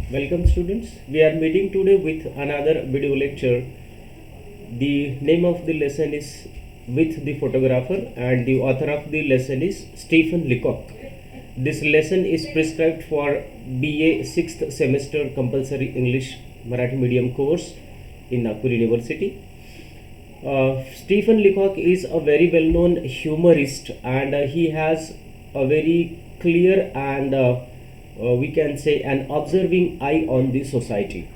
Welcome students. We are meeting today with another video lecture. The name of the lesson is With the Photographer and the author of the lesson is Stephen Leacock. This lesson is prescribed for BA 6th semester compulsory English Marathi medium course in Nagpur University. Stephen Leacock is a very well-known humorist and he has a very clear and we can say an observing eye on the society.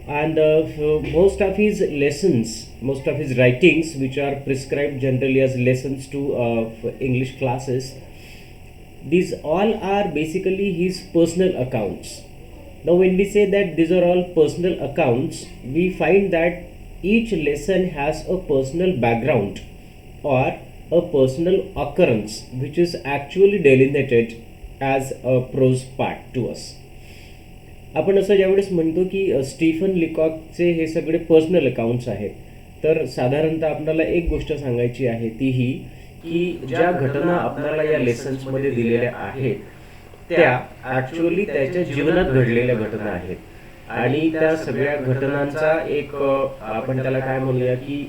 And most of his lessons, most of his writings, which are prescribed generally as lessons to English classes, these all are basically his personal accounts. Now, when we say that these are all personal accounts, we find that each lesson has a personal background or a personal occurrence which is actually delineated as a prose part to us. आपण असं ज्यावेळेस म्हणतो की Stephen लिकॉकचे हे सगळे personal accounts आहेत, तर साधारणतः आपल्याला एक गोष्ट सांगायची आहे ती ही की ज्या घटना आपल्याला या लेसन्समध्ये दिलेल्या आहेत त्या ॲक्च्युअली त्याच्या जीवनात घडलेल्या घटना आहेत आणि त्या सगळ्या घटनांचा एक आपण त्याला काय म्हणूया की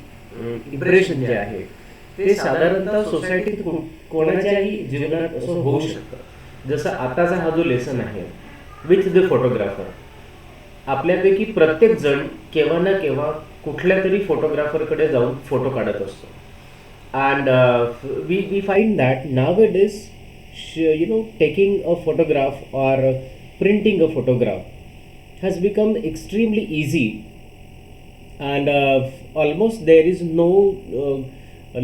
इम्प्रेशन जे आहे ते साधारणतः सोसायटीत कोणाच्याही जीवनात असं होऊ शकतं. जसं आताचा हा जो लेसन आहे विथ द फोटोग्राफर, आपल्यापैकी प्रत्येक जण केव्हा ना केव्हा कुठल्या तरी फोटोग्राफरकडे जाऊन फोटो काढत असतो. And we find that now it is taking a photograph or printing a photograph has become extremely easy, and almost there is no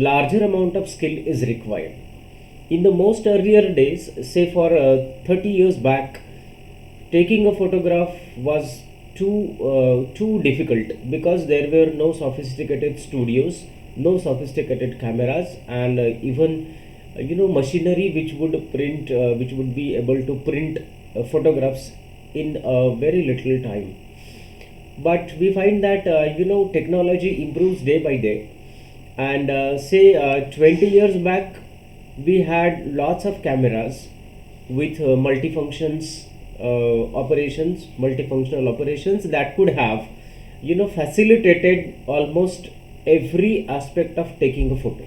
larger amount of skill is required. In the most earlier days, say for 30 years back, taking a photograph was too difficult because there were no sophisticated studios, no sophisticated cameras, and even machinery which would be able to print photographs in a very little time. But we find that technology improves day by day, and say 20 years back we had lots of cameras with multifunctional operations that could have facilitated almost every aspect of taking a photo.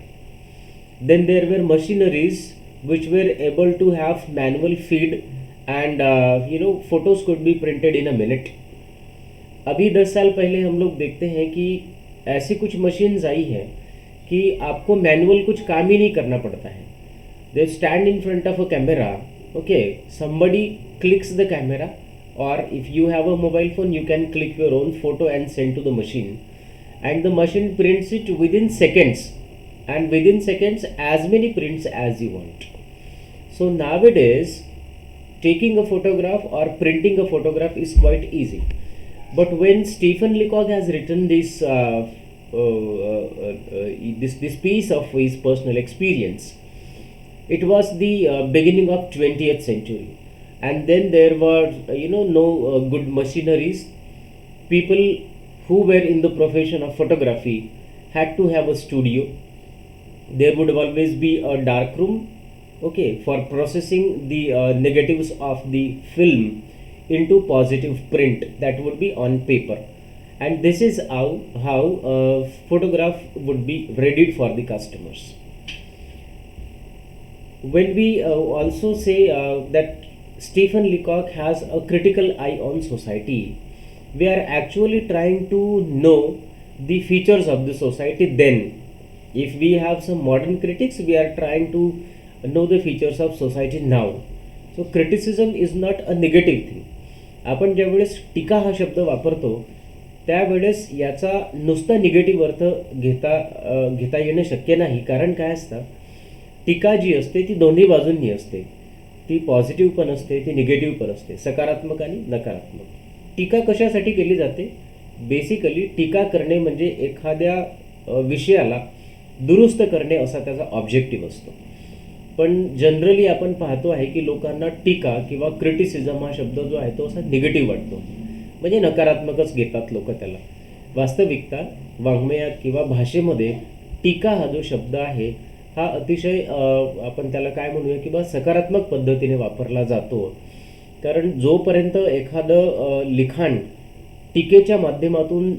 Then there were machineries which were able to have manual feed, and photos could be printed in a minute. अभी 10 साल पहले हम लोग देखते हैं कि ऐसी कुछ मशीन्स आई हैं कि आपको मैनुअल कुछ काम ही नहीं करना पड़ता है. They stand in front of a camera, okay, somebody clicks the camera, or if you have a mobile phone you can click your own photo and send to the machine, and the machine prints it within seconds, and within seconds as many prints as you want. So nowadays taking a photograph or printing a photograph is quite easy. But when Stephen Leacock has written this this piece of his personal experience, it was the beginning of 20th century, and then there were no good machineries. People who were in the profession of photography had to have a studio. There would always be a dark room, okay, for processing the negatives of the film into positive print that would be on paper, and this is how photograph would be readied for the customers. When we also say that Stephen Leacock has a critical eye on society, we are actually trying to know the features of the society then. If we have some modern critics, we are trying to know the features of society now. So criticism is not a negative thing. आपण ज्यावेळेस टीका हा शब्द वापरतो त्यावेळेस याचा नुसता negative अर्थ घेता येणं शक्य नाही. कारण काय असतं, टीका जी असते ती दोन्ही बाजूंनी असते. ती पॉझिटिव्ह पण असते, ती निगेटिव्ह पण असते, सकारात्मक आणि नकारात्मक. टीका कशासाठी केली जाते? बेसिकली टीका करणे म्हणजे एखाद्या विषयाला दुरुस्त करणे असा त्याचा ऑब्जेक्टिव्ह असतो. पण जनरली आपण पाहतो आहे की लोकांना टीका किंवा क्रिटिसिझम हा शब्द जो आहे तो असा निगेटिव्ह वाटतो, म्हणजे नकारात्मकच घेतात लोक त्याला. वास्तविकता वाङ्मयात किंवा भाषेमध्ये टीका हा जो शब्द आहे हा अतिशय आपण त्याला काय म्हणूया की बा सकारात्मक पद्धतीने वापरला जातो. कारण जोपर्यंत एखादं लिखाण टीकेच्या माध्यमातून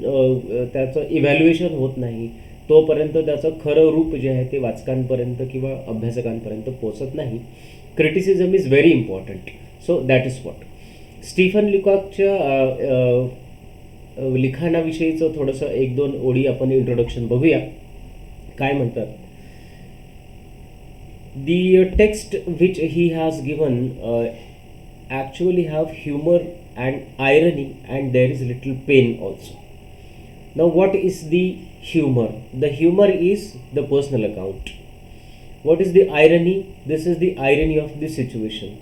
त्याचं इव्हॅल्युएशन होत नाही, तोपर्यंत त्याचं खरं रूप जे आहे ते वाचकांपर्यंत किंवा अभ्यासकांपर्यंत पोचत नाही. Criticism is very important. So that is what Stephen लिकॉकच्या लिखाणाविषयीचं थोडंसं 1-2 ओळी आपण इंट्रोडक्शन बघूया. काय म्हणतात? The text which he has given actually have humor and irony, and there is little pain also. Now what is the humor? The humor is the personal account. What is the irony? This is the irony of the situation.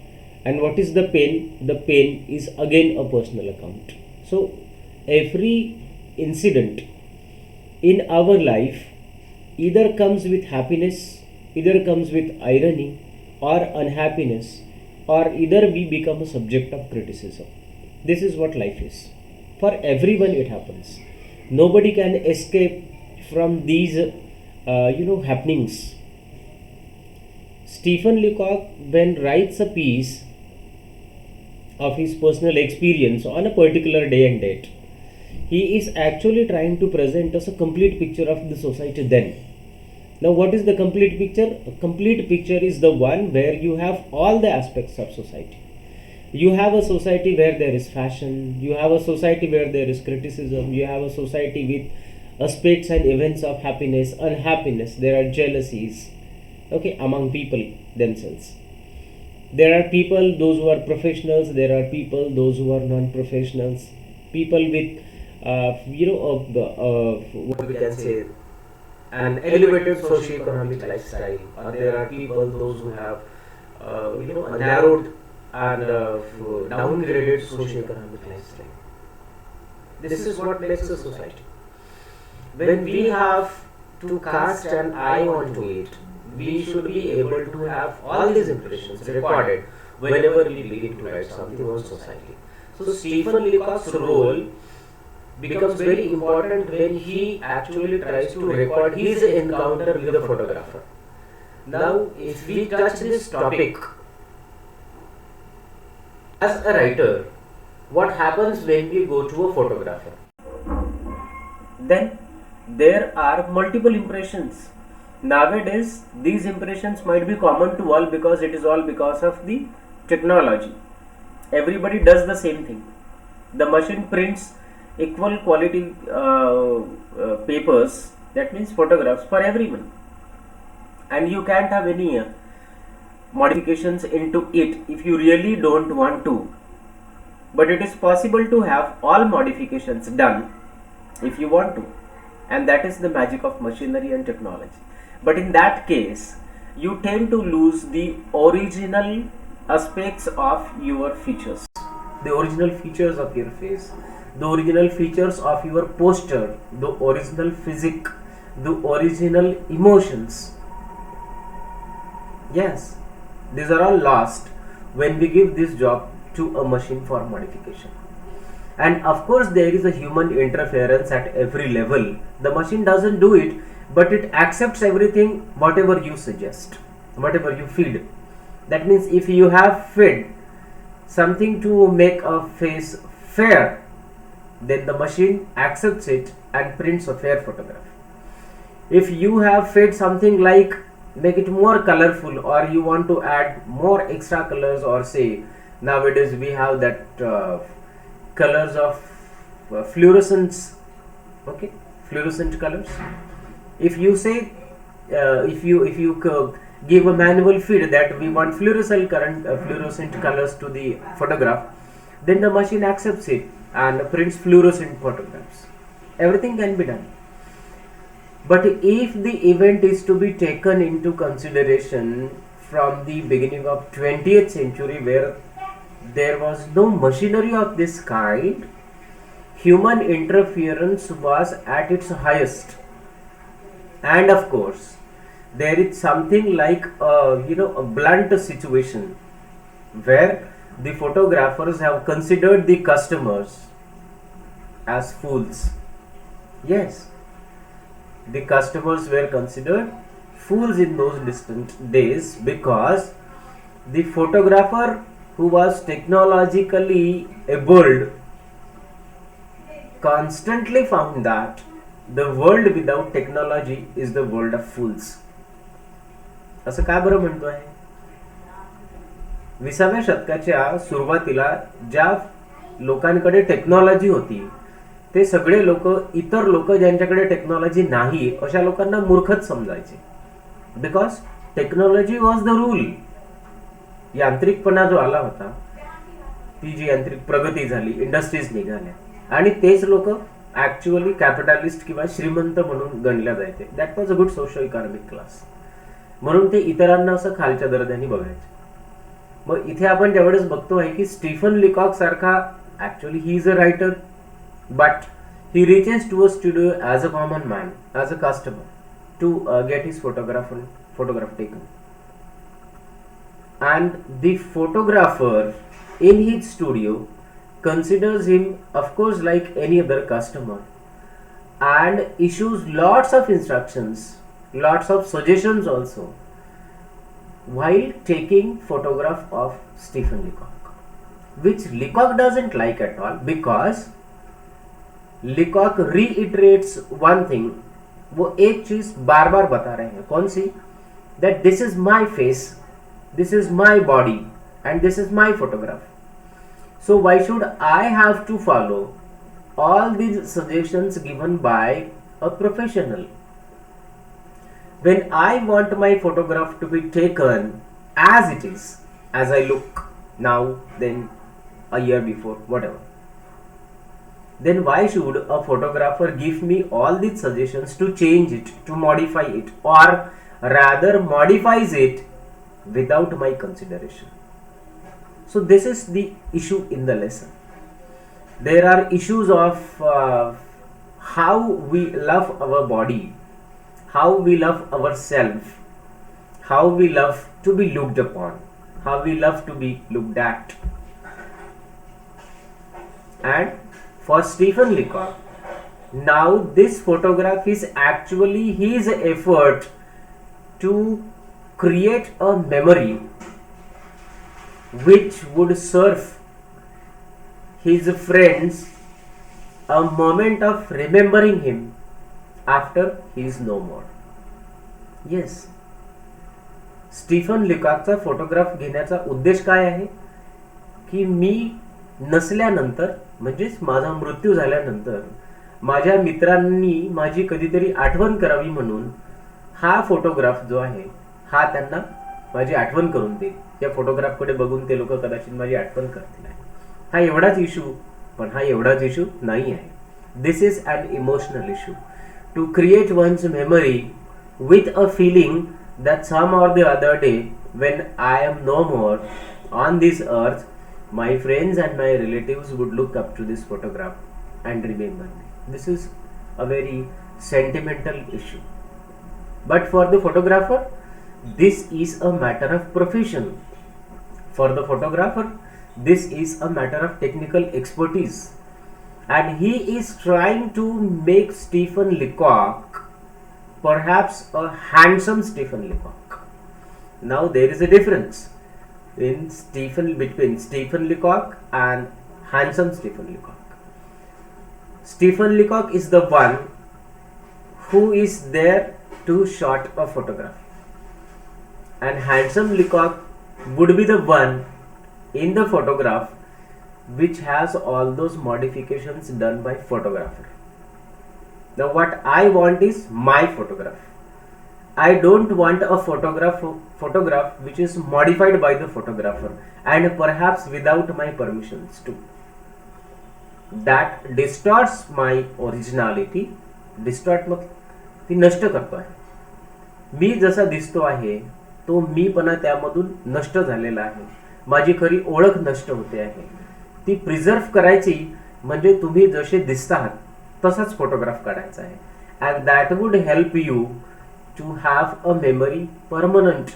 And what is the pain? The pain is again a personal account. So every incident in our life either comes with happiness, either comes with irony or unhappiness, or either we become a subject of criticism. This is what life is. For everyone it happens. Nobody can escape from these happenings. Stephen Leacock, when writes a piece of his personal experience on a particular day and date, he is actually trying to present us a complete picture of the society then. Now what is the complete picture? A complete picture is the one where you have all the aspects of society. You have a society where there is fashion, you have a society where there is criticism, you have a society with aspects and events of happiness, unhappiness, there are jealousies, okay, among people themselves. There are people, those who are professionals, there are people, those who are non-professionals, people with what we can say, an elevated socio-economic lifestyle, or there are people, those who have a narrowed and downgraded socio-economic lifestyle. This is what makes a society. When we have to cast an eye onto it, we should be able to have all these impressions recorded whenever we begin to write something on society. So Stephen Leacock's role becomes very important when he actually tries to record his encounter with the photographer. Now, if we touch this topic, as a writer, what happens when we go to a photographer? Then there are multiple impressions. Nowadays, these impressions might be common to all because it is all because of the technology. Everybody does the same thing. The machine prints equal quality papers, that means photographs, for everyone, and you can't have any modifications into it if you really don't want to, but it is possible to have all modifications done if you want to, and that is the magic of machinery and technology. But in that case you tend to lose the original aspects of your features, the original features of your face, the original features of your posture, the original physique, the original emotions. Yes, these are all lost when we give this job to a machine for modification. And of course there is a human interference at every level. The machine doesn't do it, but it accepts everything whatever you suggest, whatever you feed. That means if you have fed something to make a face fair, then the machine accepts it and prints a fair photograph. If you have fed something like make it more colorful, or you want to add more extra colors, or say nowadays we have that colors of fluorescence, okay, fluorescent colors. If you say if you give a manual feed that we want fluorescent colors to the photograph, then the machine accepts it and prints fluorescent photographs. Everything can be done. But if the event is to be taken into consideration from the beginning of 20th century, where there was no machinery of this kind, human interference was at its highest. And of course there is something like a blunt situation where the photographers have considered the customers as fools. Yes, the customers were considered fools in those distant days, because the photographer who was technologically enabled, constantly found that the world without technology is the world of fools. असं का बरं म्हणतो आहे? 20व्या शतकाच्या सुरुवातीला ज्या लोकांकडे technology होती ते सगळे लोक, इतर लोक ज्यांच्याकडे टेक्नॉलॉजी नाही अशा लोकांना मूर्खच समजायचे. Because technology was the rule. यांत्रिकपणा जो आला होता, ती जी यांत्रिक प्रगती झाली, इंडस्ट्रीज निघाल्या, आणि तेच लोक ऍक्च्युअली कॅपिटलिस्ट किंवा श्रीमंत म्हणून गणल्या जायचे. That was a good socio economic class. म्हणून ते इतरांना असं खालच्या दर्जाने बघायचे. मग इथे आपण तेवढंच बघतो आहे की स्टीफन लिकॉक सारखा, actually he is a writer, but he reaches to a studio as a common man, as a customer, to get his photograph taken. And the photographer in his studio considers him, of course, like any other customer, and issues lots of instructions, lots of suggestions also, while taking photograph of Stephen Leacock, which Leacock doesn't like at all, because Leacock reiterates one thing. वो एक चीज बार बार बता रहे हैं. कौन सी? That this is my face, this is my body, and this is my photograph. So why should I have to follow all these suggestions given by a professional? When I want my photograph to be taken as it is, as I look now, then a year before, whatever, then why should a photographer give me all these suggestions to change it, to modify it, or rather modifies it without my consideration? So this is the issue in the lesson. There are issues of how we love our body, how we love ourselves, how we love to be looked upon, how we love to be looked at. And for Stephen Leacock, now this photograph is actually his effort to create a memory which would serve his friends a moment of remembering him after he is no more. Yes, Stephen लिकॉकचा photograph घेण्याचा उद्देश काय आहे की मी नसल्यानंतर, म्हणजेच माझा मृत्यू झाल्यानंतर, माझ्या मित्रांनी माझी कधीतरी आठवण करावी म्हणून हा फोटोग्राफ जो आहे हा त्यांना माझी आठवण करून देईल. त्या फोटोग्राफकडे बघून ते लोक कदाचित माझी आठवण करतील. हा एवढाच इशू, पण हा एवढाच इशू नाही आहे. This is an emotional issue to create one's memory with a feeling that some or the other day when I am no more on this earth, my friends and my relatives would look up to this photograph and remember me. This is a very sentimental issue. But for the photographer, this is a matter of profession. For the photographer, this is a matter of technical expertise. And he is trying to make Stephen Leacock perhaps a handsome Stephen Leacock. Now there is a difference between Stephen Leacock and handsome Stephen Leacock. Stephen Leacock is the one who is there to shot a photograph, and handsome Leacock would be the one in the photograph which has all those modifications done by photographer. Now what I want is my photograph. I don't want a photograph which is modified by the photographer and perhaps without my permissions too. That distorts my originality. Distort मग ती नष्ट करतो आहे. मी जसा दिसतो आहे तो मीपणा त्यामधून नष्ट झालेला आहे. माझी खरी ओळख नष्ट होते आहे. ती प्रिझर्व करायची म्हणजे तुम्ही जसे दिसता तसाच फोटोग्राफ काढायचा आहे. And that would help you to have a memory permanent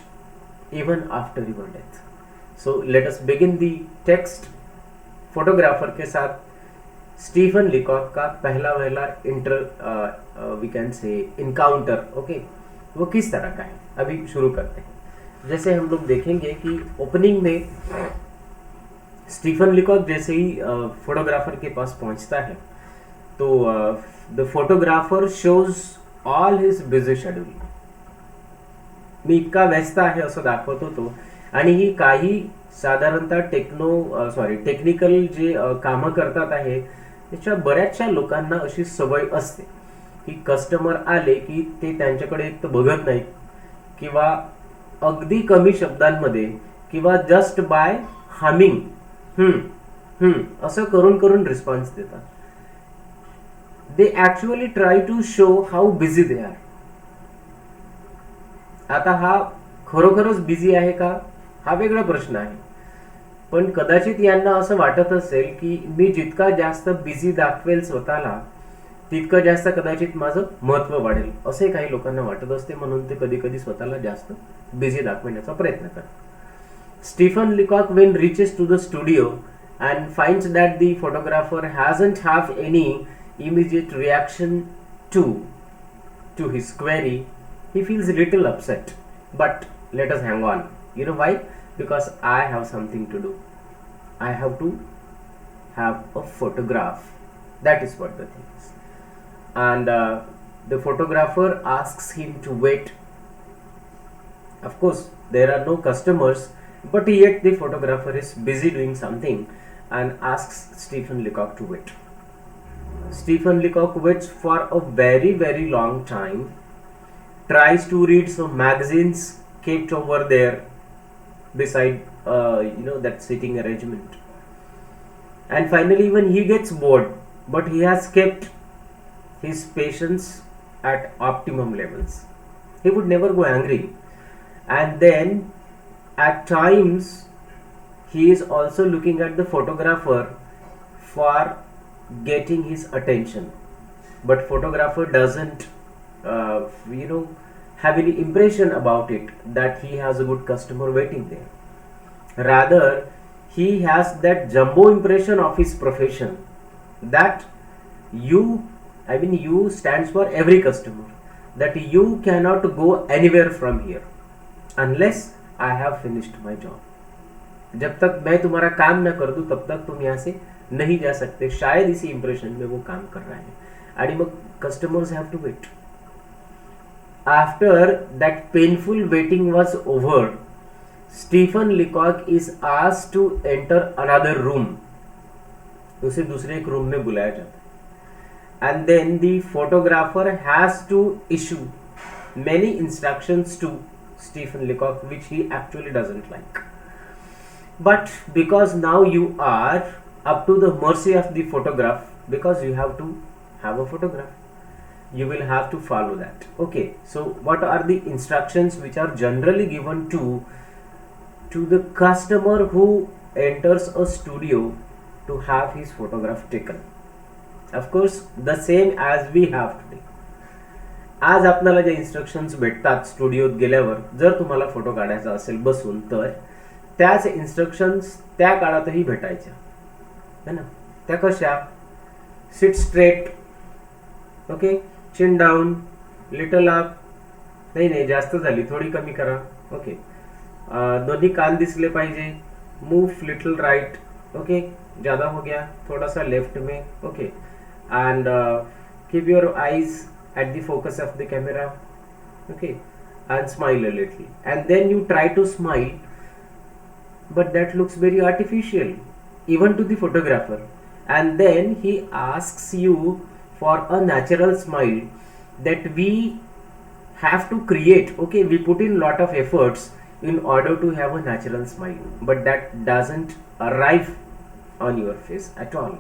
even after your death. So let us begin the text. Photographer के साथ स्टीफन लीकॉक का पहला we can say encounter, okay, वो किस तरह का है अभी शुरू करते हैं. जैसे हम लोग देखेंगे कि ओपनिंग में स्टीफन लिकॉक जैसे ही फोटोग्राफर के पास पहुंचता है तो the photographer shows all his busy schedule. मी इतका व्यस्त आहे असं दाखवत होतो आणि ही काही साधारणतः टेक्निकल जे कामं करतात आहे त्याच्या बऱ्याचशा लोकांना अशी सवय असते की कस्टमर आले की ते त्यांच्याकडे एक तर बघत नाहीत किंवा अगदी कमी शब्दांमध्ये किंवा जस्ट बाय हमिंग असं करून करून रिस्पॉन्स देतात. They actually try to show how busy they are. आता हा खरोखरच बिझी आहे का हा वेगळा प्रश्न आहे, पण कदाचित यांना असं वाटत असेल की मी जितका जास्त बिझी दाखवेल स्वतःला तितकं जास्त कदाचित माझं महत्व वाढेल, असे काही लोकांना वाटत असते, म्हणून ते कधी कधी स्वतःला जास्त बिझी दाखवण्याचा प्रयत्न करतात. Stephen Leacock when reaches to the studio and finds that the photographer hasn't have any immediate reaction to his query, he feels a little upset. But let us hang on. You know why? Because I have something to do. I have to have a photograph. That is what the thing is. And the photographer asks him to wait. Of course, there are no customers. But yet the photographer is busy doing something and asks Stephen Leacock to wait. Stephen Leacock waits for a very very long time, tries to read some magazines kept over there beside that sitting arrangement, and finally when he gets bored, but he has kept his patience at optimum levels. He would never go angry, and then at times he is also looking at the photographer for getting his attention, but photographer doesn't have any impression about it that he has a good customer waiting there. Rather he has that jumbo impression of his profession that you stands for every customer, that you cannot go anywhere from here unless I have finished my job. जब तक मैं तुम्हारा काम ना कर दूं तब तक तुम यहाँ से नहीं जा सकते. शायद इसी इंप्रेशन में वो काम कर रहा है आणि मग customers have to wait. After that painful waiting was over, Stephen Leacock is asked to enter another room. उसे दूसरे एक रूम में बुलाया जाता है, and then the photographer has to issue many instructions to Stephen Leacock which he actually doesn't like. But because now you are up to the mercy of the photograph, because you have to have a photograph, you will have to follow that. Okay, so what are the instructions which are generally given to the customer who enters a studio to have his photograph taken? Of course the same as we have today. आज आपल्याला जे instructions भेटतात स्टुडिओत गेल्यावर, जर तुम्हाला photo काढायचा असेल बसून, तर त्याच इन्स्ट्रक्शन्स त्या काळातही भेटायच्या है ना. त्या कशा? सिट स्ट्रेट, ओके, चिन डाऊन, लिटल अप, नाही जास्त झाली, थोडी कमी करा, ओके, दोन्ही कान दिसले पाहिजे, मूव लिटल राइट, ओके, ज़्यादा हो गया, थोड़ा सा लेफ्ट में, okay, and keep your eyes at the focus of the camera, okay, and smile a little, and then you try to smile, but that looks very artificial even to the photographer, and then he asks you for a natural smile that we have to create. Okay, we put in lot of efforts in order to have a natural smile, but that doesn't arrive on your face at all,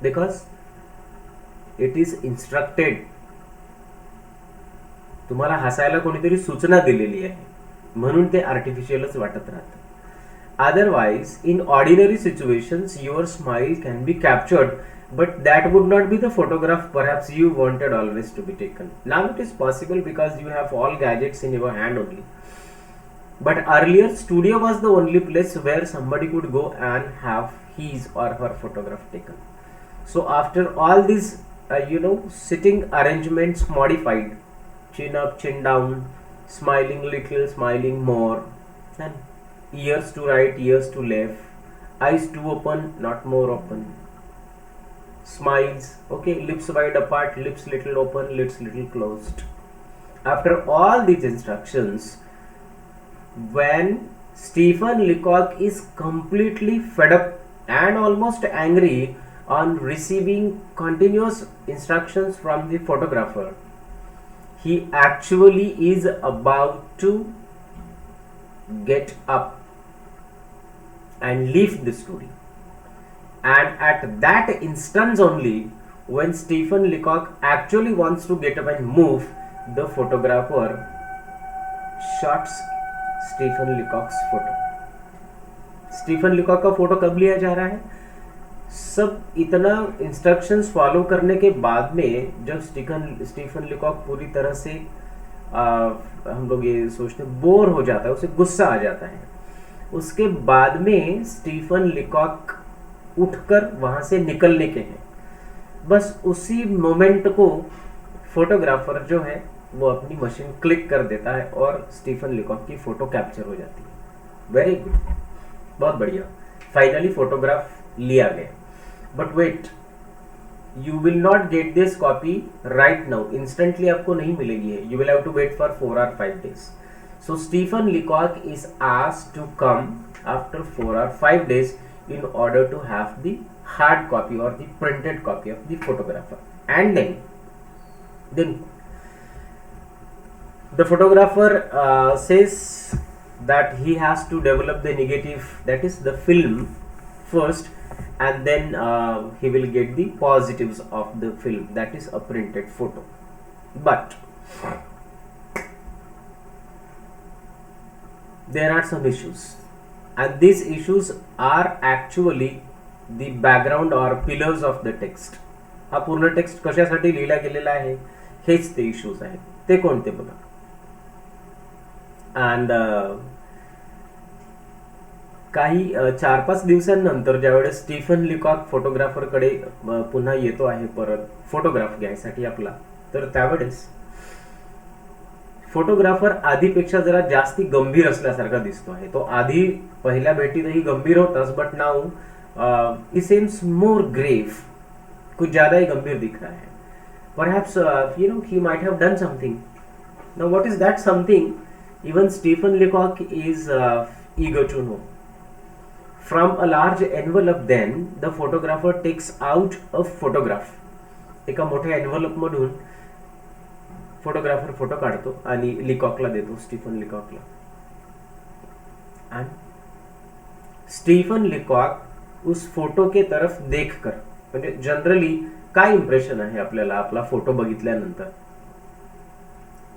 because it is instructed. तुम्हाला हसायला कोणीतरी सूचना दिलेली आहे म्हणून ते आर्टिफिशियलच वाटत राहतं. Otherwise, in ordinary situations, your smile can be captured, but that would not be the photograph perhaps you wanted always to be taken. Now it is possible because you have all gadgets in your hand only. But earlier, studio was the only place where somebody could go and have his or her photograph taken. So after all these, sitting arrangements modified, chin up, chin down, smiling little, smiling more, and ears to right, ears to left, eyes to open, not more open, smiles, okay, lips wide apart, lips little open, lips little closed. After all these instructions, when Stephen Leacock is completely fed up and almost angry on receiving continuous instructions from the photographer, he actually is about to get up and leave the studio. And at that instance only, when Stephen Leacock actually wants to get up and move, the photographer shots Stephen Leacock's photo. Stephen Leacock का photo कब लिया जा रहा है? सब इतना instructions follow करने के बाद में जब स्टीफन लिकॉक पूरी तरह से हम लोग ये सोचते बोर हो जाता है, उसे गुस्सा आ जाता है, उसके बाद में स्टीफन लिकॉक उठकर वहां से निकलने के हैं, बस उसी मोमेंट को फोटोग्राफर जो है वो अपनी मशीन क्लिक कर देता है और स्टीफन लिकॉक की फोटो कैप्चर हो जाती है. वेरी गुड, बहुत बढ़िया. फाइनली फोटोग्राफ लिया गया. But wait, you will not get this copy right now, instantly आपको नहीं मिलेगी है. You will have to wait for 4 or 5 days. So Stephen Leacock is asked to come after 4 or 5 days in order to have the hard copy or the printed copy of the photographer. And then the photographer says that he has to develop the negative, that is the film first, and then he will get the positives of the film, that is a printed photo. But there are some issues, and these issues are actually the background or pillars of the text. हा पूर्ण text कशासाठी लिहिला गेलेला आहे हेच ते issues आहेत. ते कोणते बघा. अँड काही 4-5 दिवसांनंतर ज्यावेळेस स्टीफन लिकॉक फोटोग्राफरकडे पुन्हा येतो आहे परत फोटोग्राफ घ्यायसाठी आपला, तर त्यावेळेस फोटोग्राफर आधीपेक्षा जरा जास्ती गंभीर असल्यासारखा दिसतो आहे. तो आधी पहिल्या भेटीतही गंभीर होताच, but now he seems more grave, कुछ ज्यादा ही गंभीर दिख रहा है. Perhaps he might have done something. Now what is that something? Even Stephen Leacock is eager to know. From a large envelope then the photographer takes out a photograph. एका मोठ्या envelope मधून photographer photo काढतो आणि लिकॉकला देतो, Stephen लिकॉकला. And Stephen Leacock उस photo के तरफ देखकर, म्हणजे जनरली काय इंप्रेशन आहे आपल्याला आपला फोटो बघितल्यानंतर,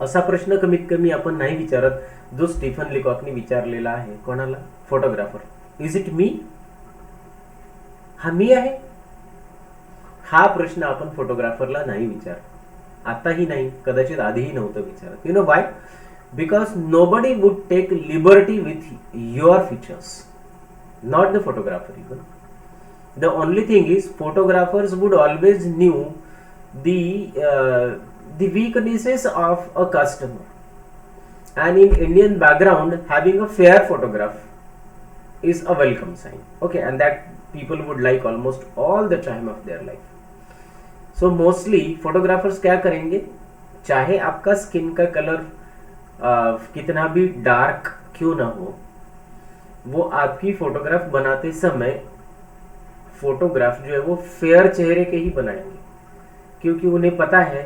असा प्रश्न कमीत कमी आपण नाही विचारत जो स्टीफन लिकॉकने विचारलेला आहे. कोणाला? फोटोग्राफर. इज इट मी? हा मी आहे? हा प्रश्न आपण फोटोग्राफरला नाही विचारत. आताही नाही, कदाचित आधीही नव्हतं विचारत. You know why? Because nobody would take liberty with your features, not the photographer even. The only thing is photographers would always knew the weaknesses of a customer, and in Indian background having a fair photograph is a welcome sign. Okay, and that people would like almost all the time of their life. So mostly photographers क्या करेंगे, चाहे आपका skin का colour कितना भी dark क्यों ना हो, वो आपकी फोटोग्राफ बनाते समय फोटोग्राफ जो है वो फेयर चेहरे के ही बनाएंगे, क्योंकि उन्हें पता है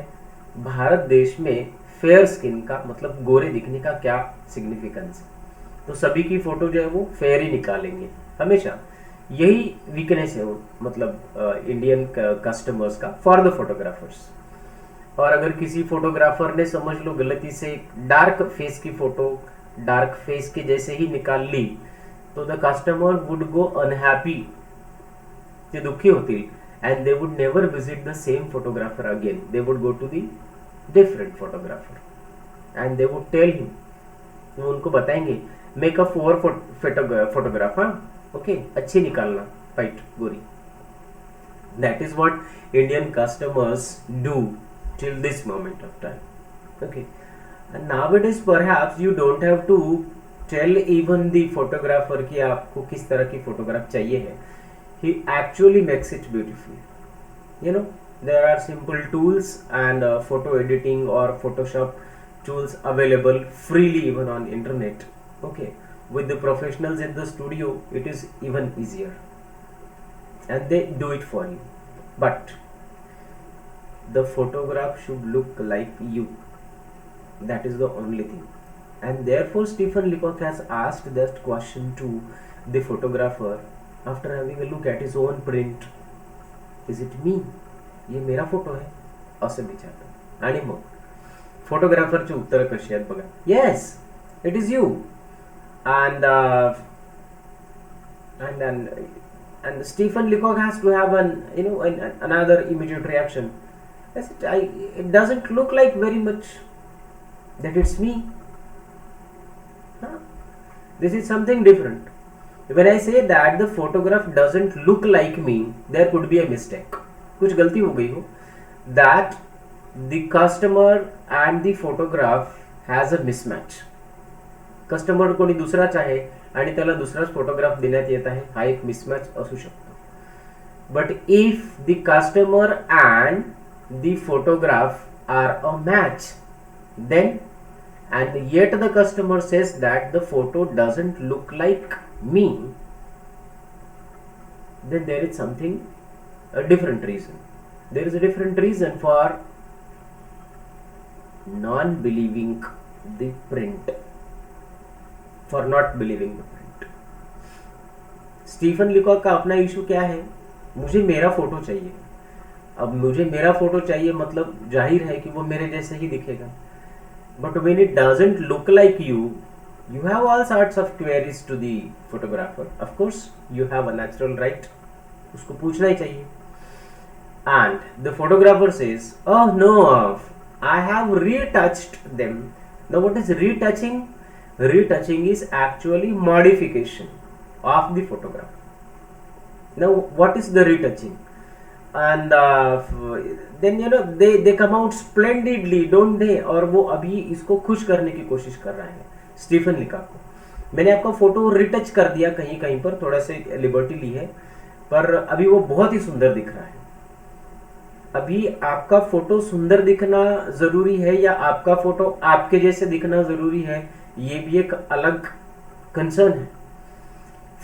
भारत देश में फेयर स्किन का मतलब गोरे दिखने का क्या सिग्निफिकेंस है. तो सभी की फोटो जो है वो फेयर ही निकालेंगे हमेशा. यही वीकनेस है वो, मतलब इंडियन कस्टमर्स का फॉर द फोटोग्राफर्स. और अगर किसी फोटोग्राफर ने समझ लो गलती से डार्क फेस की फोटो डार्क फेस के जैसे ही निकाल ली, तो the customer would go unhappy, ते दुखी होतील, and they would never visit the same photographer again. They would go to the different photographer and they would tell him, वो उनको बताएंगे make a 4 photograph, हाँ ओके, अच्छी निकालना वाइट गोरी. That is what Indian customers do till this moment of time. Okay, and nowadays perhaps you don't have to tell even the photographer कि आपको किस तरह की फोटोग्राफ चाहिए है. He actually makes it beautiful. You know, there are simple tools and photo editing or Photoshop tools available freely even on internet. Okay, with the professionals in the studio, it is even easier, and they do it for you. But the photograph should look like you. That is the only thing. And therefore, Stephen Leacock has asked that question to the photographer after having a look at his own print. Is it me? ये मेरा photo है असं विचारतो. आणि मग फोटोग्राफरची उत्तर कशी आहेत बघा. Yes, it is you. and and Stephen Leacock has to have another immediate reaction. It doesn't look like very much that it's me. Huh? This is something different. When I say that the photograph doesn't look like me, there could be a mistake. कुछ गलती हो गई हो. That the customer and the photograph has a mismatch. Customer कोणी दुसरा आहे आणि त्याला दुसराच फोटोग्राफ देण्यात येत आहे, हा एक मिसमॅच असू शकतो. But if the customer and the photograph are a match, then and yet the customer says that the photo doesn't look like me, then there is something, a different reason. There is a different reason for non-believing the print, for not believing the print. Stephen Leacock का अपना issue क्या है? मुझे मेरा photo चाहिए. अब मुझे मेरा फोटो चाहिए मतलब जाहिर है कि वो मेरे जैसे ही दिखेगा. But when it doesn't look like you, you have all sorts of queries to the photographer. Of course, you have a natural right. उसको पूछना ही चाहिए. And the photographer says, "Oh no, I have retouched them." Now, what is retouching? Retouching is actually modification of the photograph. Now, what is the retouching? And then they come out splendidly, don't they? और वो अभी इसको खुश करने की कोशिश कर रहा है स्टीफन लिकॉक को. मैंने आपका फोटो रिटच कर दिया कहीं कहीं पर, थोड़ा से लिबर्टी ली है, पर अभी वो बहुत ही सुंदर दिख रहा है. अभी आपका फोटो सुंदर दिखना जरूरी है या आपका फोटो आपके जैसे दिखना जरूरी है, ये भी एक अलग कंसर्न है.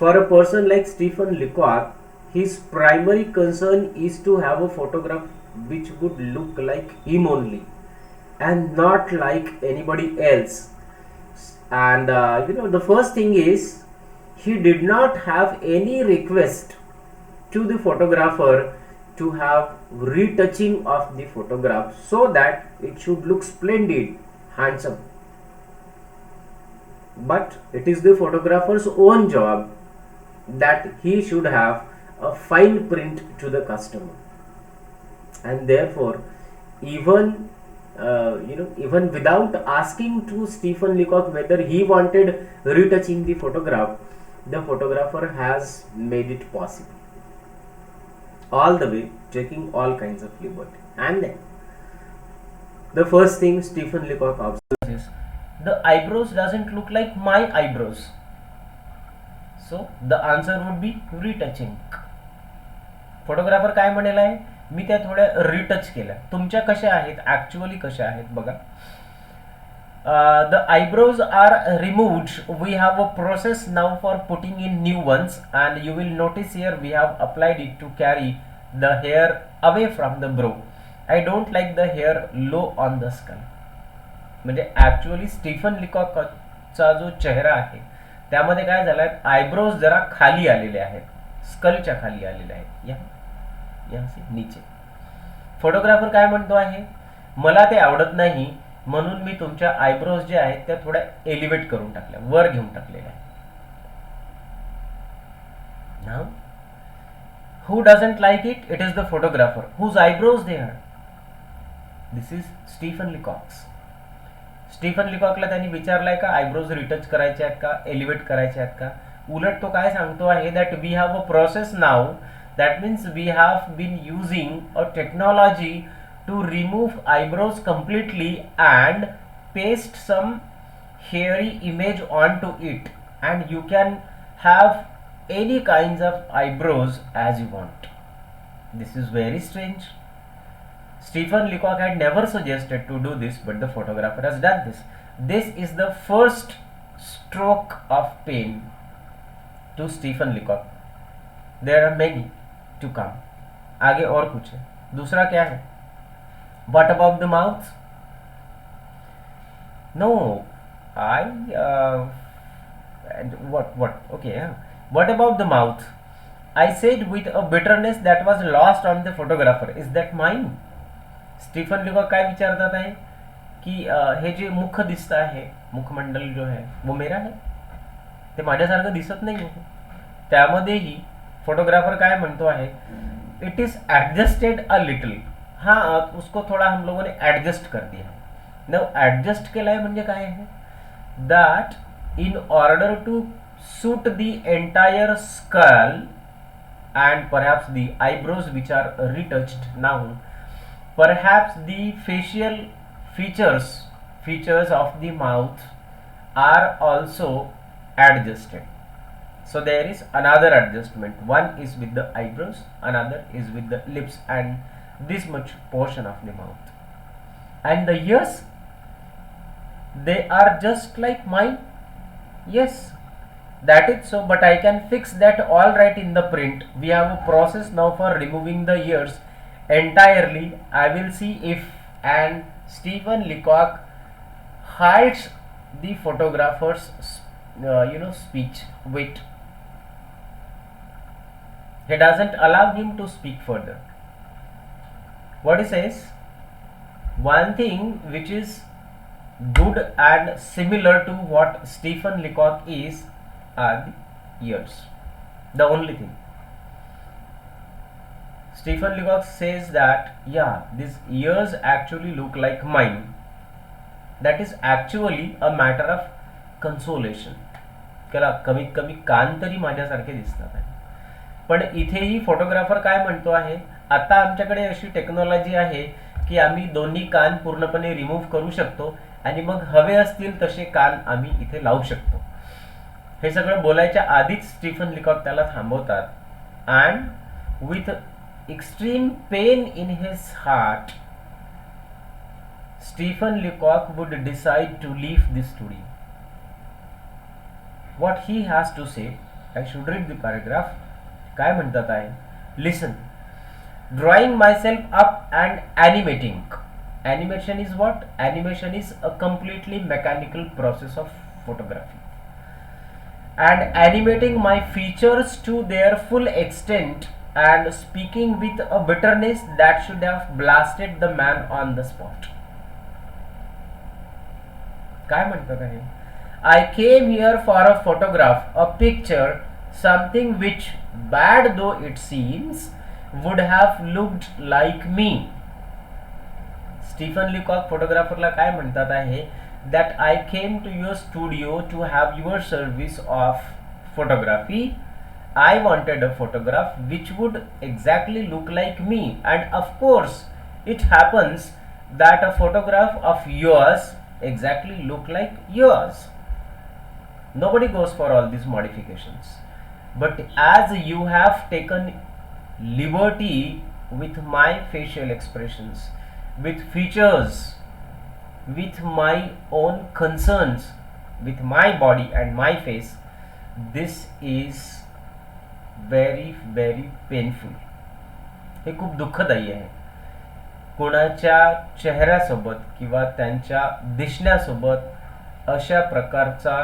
For a person like Stephen Leacock, his primary concern is to have a photograph which would look like him only and not like anybody else. And the first thing is, he did not have any request to the photographer to have retouching of the photograph so that it should look splendid, handsome. But it is the photographer's own job that he should have a fine print to the customer. And therefore, even even without asking to Stephen Leacock whether he wanted retouching the photograph, the photographer has made it possible, all the way taking all kinds of liberty. And then the first thing Stephen Leacock observes is, the eyebrows doesn't look like my eyebrows, so the answer would be retouching. Photographer काय म्हणेल आहे, मी त्या थोड्या retouch केल्या. तुमच्या कशा आहेत, actually कशा आहेत बघा. The eyebrows are removed. We have a process now for putting in new ones, and you will notice here we have applied it to carry the hair away from the brow. I don't like the hair low on the skull. म्हणजे actually Stephen लिकॉकचा जो चेहरा आहे त्यामध्ये काय झालाय, eyebrows जरा खाली आलेले आहेत, स्कलच्या खाली आलेले आहेत, यहाँ से नीचे. फोटोग्राफर काय म्हणतो आहे, मला ते आवडत नाही म्हणून मी तुमच्या आयब्रोज जे आहेत त्या थोड्या एलिव्हेट करून टाकल्या, वर घेऊन टाकलेल्या आहेत. Now who doesn't like it? It is the photographer whose eyebrows they are. This is Stephen Leacock's. Stephen लिकॉकला त्यांनी विचारलाय का आयब्रोज रिटच करायचे आहेत का, एलिव्हेट करायचे आहेत का. उलट तो काय सांगतो आहे, that we have a process now, that means we have been using a technology to remove eyebrows completely and paste some hairy image onto it, and you can have any kinds of eyebrows as you want. This is very strange. Stephen Leacock had never suggested to do this, but the photographer has done this. This is the first stroke of pen to Stephen Leacock. There are many to come. आगे और कुछ है. दूसरा क्या है? What about the mouth? No, I and what? Okay, yeah. What about the mouth? I said with a bitterness that was lost on the photographer. Is that mine? Stephen Leacock काय विचारतात आहे की हे जे मुख दिसत आहे, मुखमंडल जो आहे वो मेरा है, ते माझ्यासारखं दिसत नाही आहे. त्यामध्येही फोटोग्राफर काय म्हणतो आहे, it is adjusted a little. हाँ, उसको थोड़ा हम लोगों ने एडजस्ट कर दिया. नाउ एडजस्ट केलं आहे म्हणजे काय आहे, that in order to suit the entire skull and perhaps the eyebrows which are retouched now, perhaps the facial features of the mouth are also adjusted. So there is another adjustment. One is with the eyebrows, another is with the lips and this much portion of the mouth. And the ears, they are just like mine. Yes, that is so, but I can fix that all right in the print. We have a process now for removing the ears entirely. I will see if, and Stephen Leacock hides the photographer's speech. Wait, he doesn't allow him to speak further. What he says, one thing which is good and similar to what Stephen Leacock is are the ears. The only thing. Stephen Leacock says that, yeah, these ears actually look like mine. That is actually a matter of consolation. त्याला कमीत कमी कान तरी माझ्यासारखे दिसतात आहे. पण इथेही photographer काय म्हणतो आहे, आता आमच्याकडे अशी टेक्नॉलॉजी आहे की आम्ही दोन्ही कान पूर्णपणे रिमूव्ह करू शकतो आणि मग हवे असतील तसे कान आम्ही इथे लावू शकतो. हे सगळं बोलायच्या आधीच स्टीफन लीकॉक त्याला थांबवतात. And with extreme pain in his heart Stephen Leacock would decide to leave the studio. What he has to say, I should read the paragraph. काय म्हणतात आहे, listen. Drawing myself up and animating. Animation is what? Animation is a completely mechanical process of photography. And animating my features to their full extent and speaking with a bitterness that should have blasted the man on the spot. काय म्हणतात आहे, I came here for a photograph, a picture, something which, bad though it seems, would have looked like me. Stephen Leacock फोटोग्राफरला काय म्हणतात आहे, that I came to your studio to have your service of photography. I wanted a photograph which would exactly look like me, and of course it happens that a photograph of yours exactly look like yours. Nobody goes for all these modifications, but as you have taken liberty with my facial expressions, with features, with my own concerns, with my body and my face, this is very very painful. हे खूप दुःखदायी आहे. कोणाच्या चेहऱ्यासोबत किंवा त्यांच्या दिसण्यासोबत अशा प्रकारचा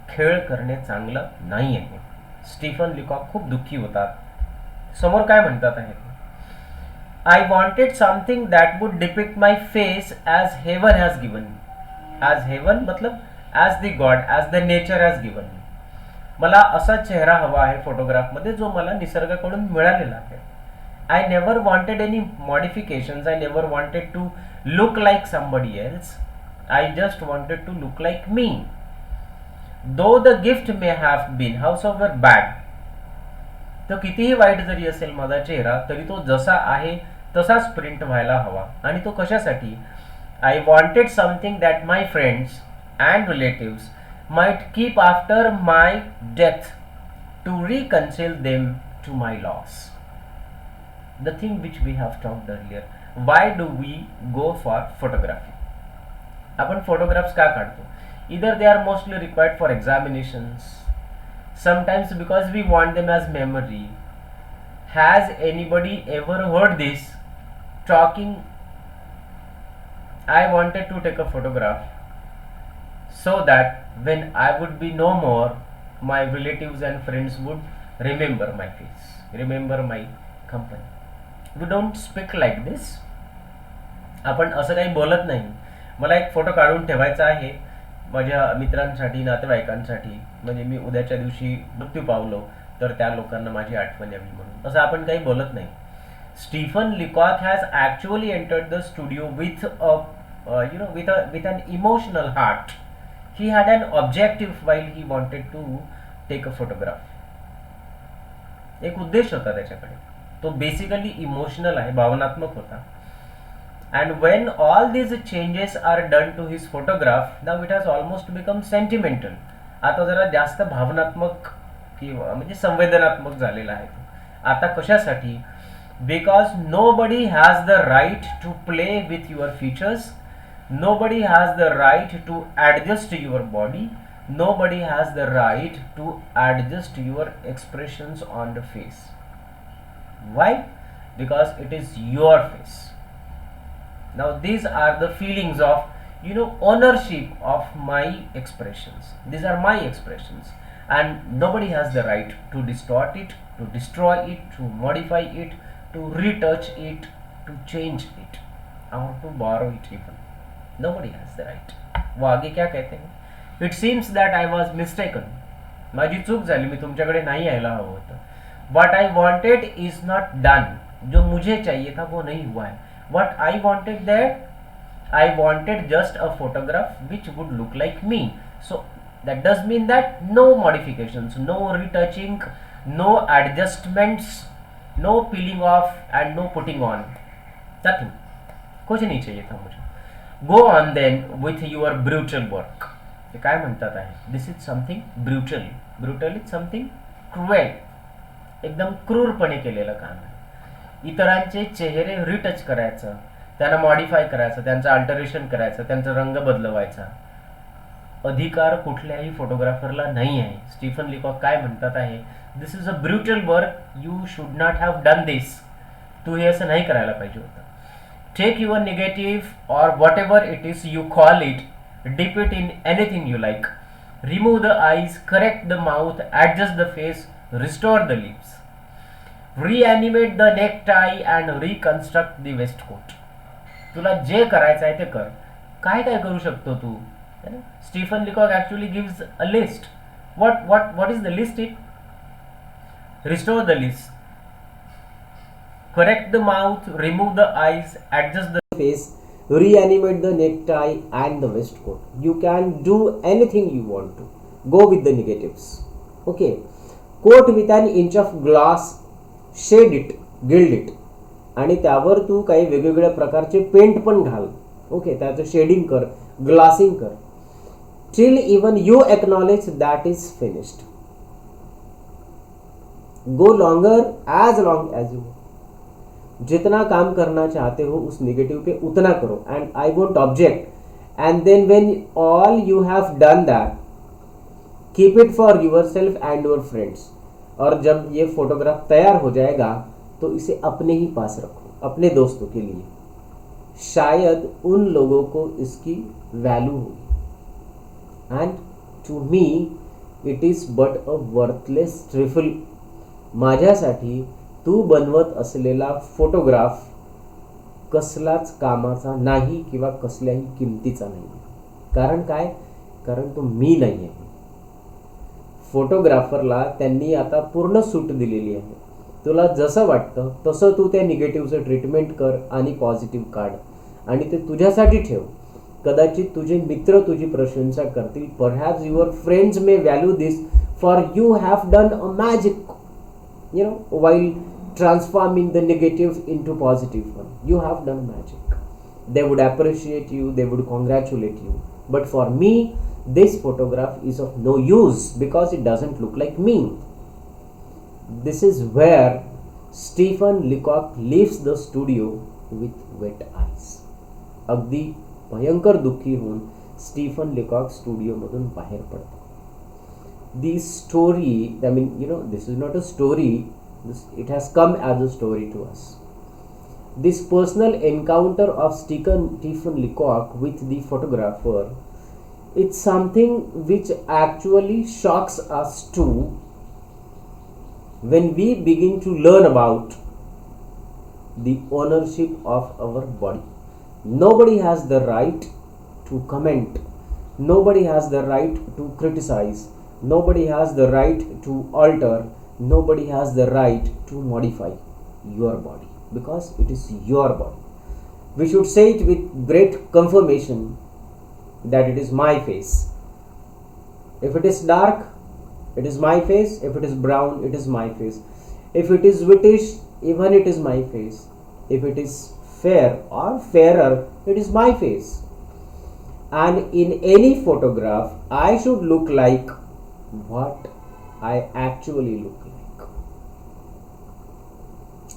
खेळ करणे चांगलं नाही आहे. स्टीफन लीकॉक खूप दुःखी होतात. समोर काय म्हणतात आहे, I wanted something that would depict my face as heaven has given me. As heaven मतलब as the God, as the nature has given me. मला असा चेहरा हवा आहे फोटोग्राफ मध्ये जो मला निसर्गाकडून मिळालेला आहे. I never wanted any modifications. I never wanted to look like somebody else. I just wanted to look like me. Though the gift may have been howsoever bad. तो कितीही वाईट जरी असेल माझा चेहरा, तरी तो जसा आहे तसाच प्रिंट व्हायला हवा. आणि तो कशासाठी, I wanted something that my friends, and relatives might keep after my death to reconcile them to my loss. The thing which we have talked earlier, why do we go for photography? आपण photographs का काढतो? Either they are mostly required for examinations, sometimes because we want them as memory. Has anybody ever heard this talking, I wanted to take a photograph so that when I would be no more, my relatives and friends would remember my face, remember my company? We don't speak like this. आपण असं काही बोलत नाही. मला एक photo काढून ठेवायचा आहे माझ्या मित्रांसाठी, नातेवाईकांसाठी, म्हणजे मी उद्याच्या दिवशी मृत्यू पावलो तर त्या लोकांना माझी आठवण यावी म्हणून. असं आपण काही बोलत नाही. Stephen Leacock has actually entered the studio with an emotional heart. He had an objective while he wanted to take a photograph. एक उद्देश होता त्याच्याकडे. तो बेसिकली इमोशनल आहे, भावनात्मक होता. And when all these changes are done to his photograph, now it has almost become sentimental. आता जरा जास्त भावनात्मक किंवा म्हणजे संवेदनात्मक झालेला आहे. आता कशासाठी? Because nobody has the right to play with your features. Nobody has the right to adjust your body. Nobody has the right to adjust your expressions on the face. Why? Because it is your face. Now these are the feelings of ownership of my expressions. These are my expressions, and nobody has the right to distort it, to destroy it, to modify it, to retouch it, to change it, or to borrow it even. Nobody has the right. वो आगे क्या कहते हैं? It seems that I was mistaken. माझी चूक झाली, मी तुमच्याकडे नाही यायला हवं होतं. What I wanted is not done. जो मुझे चाहिए था वो नहीं हुआ है. What I wanted that, I wanted just a photograph which would look like me. So that does mean that no modifications, no retouching, no adjustments, no peeling off and no putting on. Nothing. कुछ नहीं चाहिए था मुझे. Go on then with your brutal work. ते काय म्हणतात आहे? This is something brutal. Brutal is something cruel. एकदम क्रूरपणे केलेलं काम आहे. इतरांचे चेहरे रिटच करायचं, त्यांना मॉडिफाय करायचं, त्यांचं अल्टरेशन करायचं, त्यांचा रंग बदलवायचा अधिकार कुठल्याही फोटोग्राफरला नाही आहे. स्टीफन लिकॉक काय म्हणतात आहे? This is a brutal work, you should not have done this. तू हे असं नाही करायला पाहिजे होतं. Take your negative or whatever it is you call it, dip it in anything you like, remove the eyes, correct the mouth, adjust the face, restore the lips, reanimate the necktie and reconstruct the waistcoat. तुला जे करायचं आहे ते कर. काय काय करू शकतो तू? Stephen Leacock actually gives a list. what is the list? It restore the lips, correct the mouth, remove the eyes, adjust the face, reanimate the necktie and the waistcoat. You can do anything you want to. Go with the negatives. Okay. Coat with an inch of glass, shade it, gild it, आणि त्यावर तू काही वेगवेगळ्या प्रकारचे paint पण घाल. Okay, त्याचं shading कर, ग्लासिंग कर, till even you acknowledge that is finished. Go longer, as long as you want. जितना काम करना चाहते हो उस निगेटिव पे उतना करो. And I won't object. And then when all you have done that, keep it for yourself and your friends. और जब ये फोटोग्राफ तैयार हो जाएगा तो इसे अपने ही पास रखो, अपने दोस्तों के लिए. शायद उन लोगों को इसकी वैल्यू होगी. And to me it is but a worthless trifle. माझ्यासाठी तू बनवत असलेला फोटोग्राफ कसलाच कामाचा नाही किंवा कसल्याही किमतीचा नाही. कारण काय? कारण तो मी नाही आहे. फोटोग्राफरला त्यांनी आता पूर्ण सूट दिलेली आहे. तुला जसं वाटतं तसं तू त्या निगेटिव्हचं ट्रीटमेंट कर आणि पॉझिटिव्ह काढ आणि ते तुझ्यासाठी ठेव. कदाचित तुझे मित्र तुझी प्रशंसा करतील. Perhaps your friends may value this, for you have done a magic, while transforming the negative into positive one. You have done magic. They would appreciate you, they would congratulate you. but for me this photograph is of no use because it doesn't look like me. This is where Stephen Leacock leaves the studio with wet eyes. अगदी भयंकर दुःखी होऊन Stephen Leacock स्टुडिओमधून बाहेर पडतो. This story, I mean, this is not a story, it has come as a story to us. This personal encounter of Stephen Leacock with the photographer, it's something which actually shocks us too when we begin to learn about the ownership of our body. Nobody has the right to comment, nobody has the right to criticize, nobody has the right to alter, nobody has the right to modify your body because it is your body. We should say it with great confirmation that it is my face. If it is dark, it is my face. If it is brown, it is my face. If it is whitish, even it is my face. If it is fair or fairer, it is my face. And in any photograph, I should look like what I actually look like.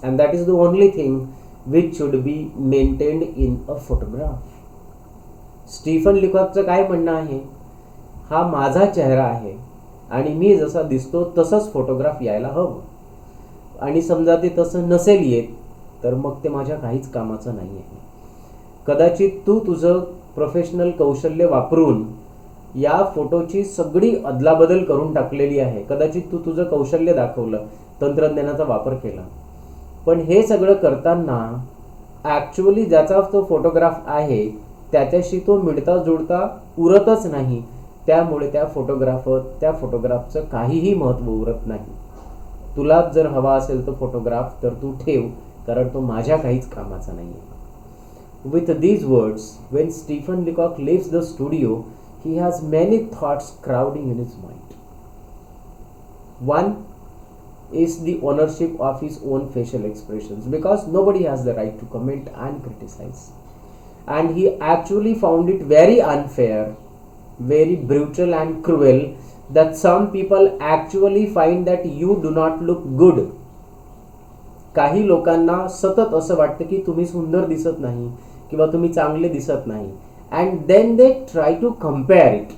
And that is the only thing which should be maintained in a photograph. Stephen लिकॉकचं काय म्हणणं आहे, हा माझा चेहरा आहे आणि मी जसा दिसतो तसंच फोटोग्राफ यायला हवं. आणि समजा ते तसं नसेल येत तर मग ते माझ्या काहीच कामाचं नाही आहे. कदाचित तू तुझं प्रोफेशनल कौशल्य वापरून या फोटोची सगळी अदलाबदल करून टाकलेली आहे. कदाचित तू तुझं कौशल्य दाखवलं, तंत्रज्ञानाचा वापर केला, पण हे सगळं करताना ॲक्च्युअली ज्याचा तो फोटोग्राफ आहे त्याच्याशी तो मिळता जुळता उरतच नाही. त्यामुळे त्या फोटोग्राफचं काहीही महत्त्व उरत नाही. तुला जर हवा असेल तो फोटोग्राफ तर तू ठेव, कारण तो माझ्या काहीच कामाचा नाही आहे. With these words, when Stephen Leacock leaves the studio, he has many thoughts crowding in his mind. One is the ownership of his own facial expressions, because nobody has the right to comment and criticize. And he actually found it very unfair, very brutal and cruel that some people actually find that you do not look good. काही लोकांना सतत असं वाटतं की तुम्ही सुंदर दिसत नाही किंवा तुम्ही चांगले दिसत नाही. And then they try to compare it.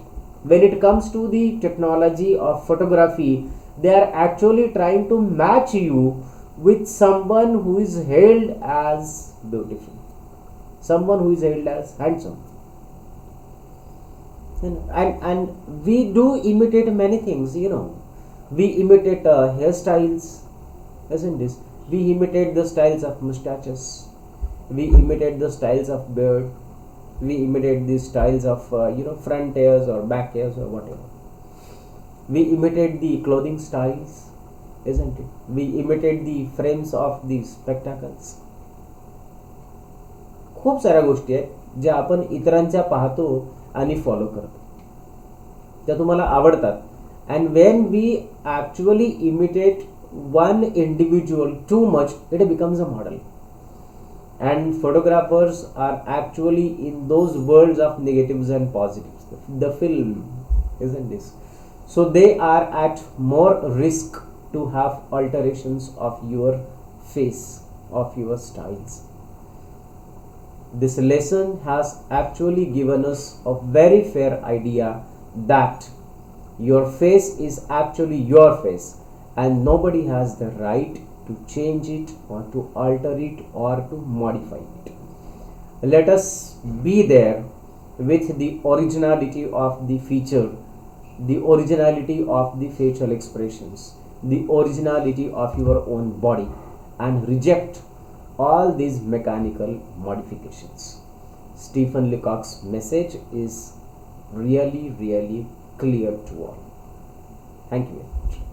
When it comes to the technology of photography, they are actually trying to match you with someone who is hailed as beautiful, someone who is hailed as handsome. And we do imitate many things, we imitate hairstyles, isn't this? We imitate the styles of mustaches, we imitate the styles of beard, we imitate the styles of front hairs or back hairs or whatever. We imitate the clothing styles, isn't it? We imitate the frames of the spectacles. खूप साऱ्या गोष्टी आहेत ज्या आपण इतरांच्या पाहतो आणि follow करतो, त्या तुम्हाला आवडतात. And when we actually imitate one individual too much, it becomes a model. And photographers are actually in those worlds of negatives and positives, the film, isn't this? So they are at more risk to have alterations of your face, of your styles. This lesson has actually given us a very fair idea that your face is actually your face and nobody has the right to change it or to alter it or to modify it. Let us be there with the originality of the feature, the originality of the facial expressions, the originality of your own body, and reject all these mechanical modifications. Stephen Leacock's message is really, really clear to all. Thank you very much.